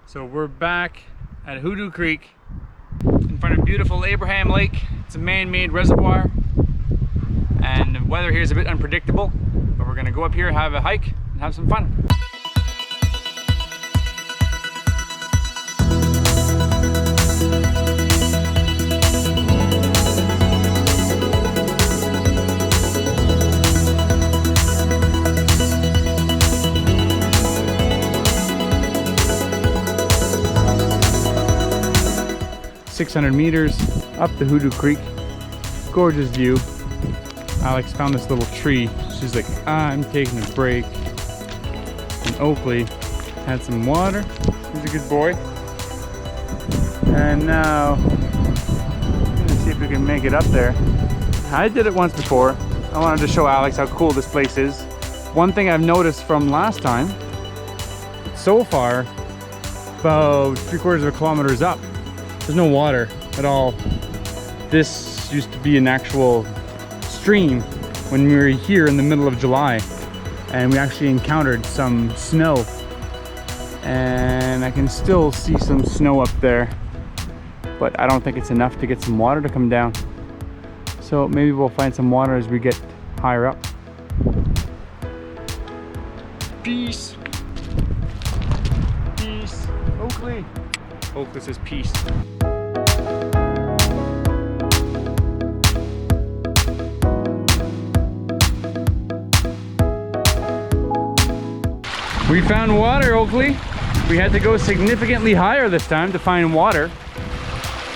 So we're back at Hoodoo Creek in front of beautiful Abraham Lake. It's a man-made reservoir and the weather here is a bit unpredictable, but we're gonna go up here, have a hike and have some fun. 600 meters up the Hoodoo Creek. Gorgeous view. Alex found this little tree. She's like, I'm taking a break. And Oakley had some water. He's a good boy. And now, I'm gonna see if we can make it up there. I did it once before. I wanted to show Alex how cool this place is. One thing I've noticed from last time, so far, about 3/4 kilometer up, there's no water at all. This used to be an actual stream when we were here in the middle of July, and we actually encountered some snow, and I can still see some snow up there, but I don't think it's enough to get some water to come down. So maybe we'll find some water as we get higher up. Peace. Peace. Oakley. Oakley says peace. We found water, Oakley. We had to go significantly higher this time to find water.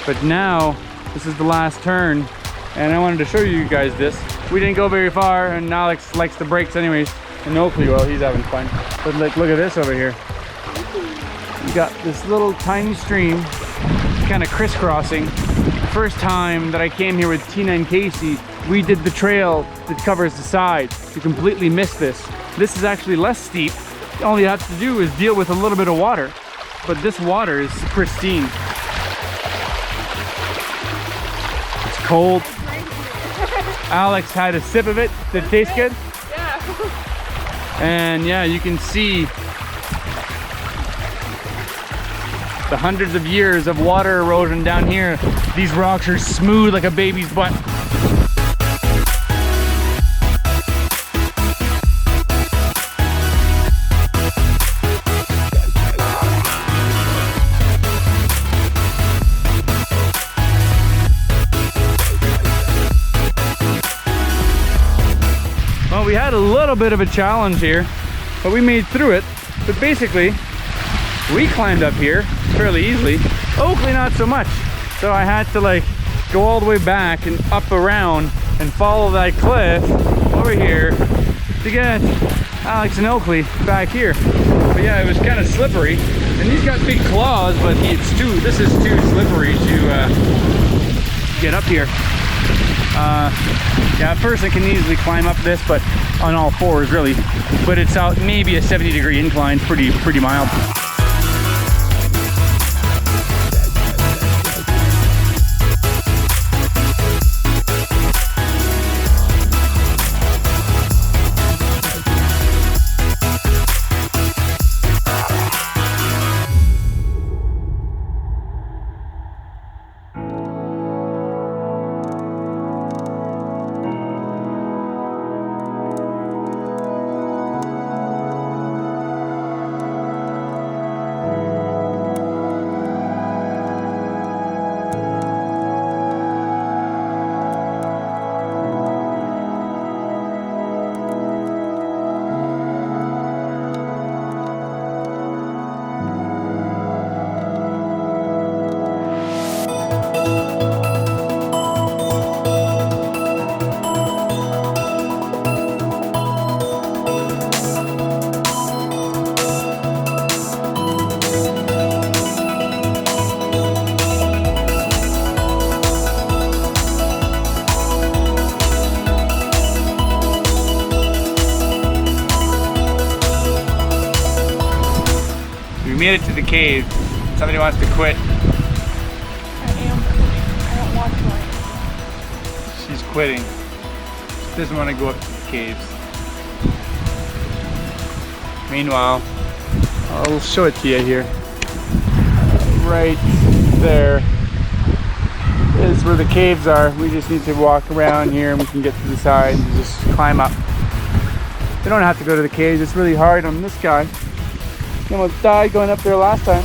But now, this is the last turn, and I wanted to show you guys this. We didn't go very far, and Alex likes the breaks anyways. And Oakley, well, he's having fun. But like, look at this over here. You got this little tiny stream, kind of crisscrossing. The first time that I came here with Tina and Casey, we did the trail that covers the side. You completely missed this. This is actually less steep. All you have to do is deal with a little bit of water, but this water is pristine. It's cold. Alex had a sip of it. Did it taste good? Yeah. And yeah, you can see the hundreds of years of water erosion down here. These rocks are smooth like a baby's butt. Well, we had a little bit of a challenge here, but we made through it. But basically, we climbed up here fairly easily. Oakley not so much. So I had to like go all the way back and up around and follow that cliff over here to get Alex and Oakley back here. But yeah, it was kind of slippery. And he's got big claws, but this is too slippery to get up here. Yeah, a person can easily climb up this, but on all fours really. But it's out maybe a 70-degree incline, pretty mild. We made it to the cave. Somebody wants to quit. I am quitting. I don't want to. She's quitting. She doesn't want to go up to the caves. Meanwhile, I'll show it to you here. right there is where the caves are. We just need to walk around here and we can get to the side and just climb up. We don't have to go to the caves. It's really hard on this guy. He almost died going up there last time.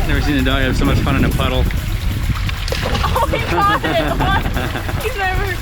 Never seen a dog have so much fun in a puddle. Oh, he got it! He's never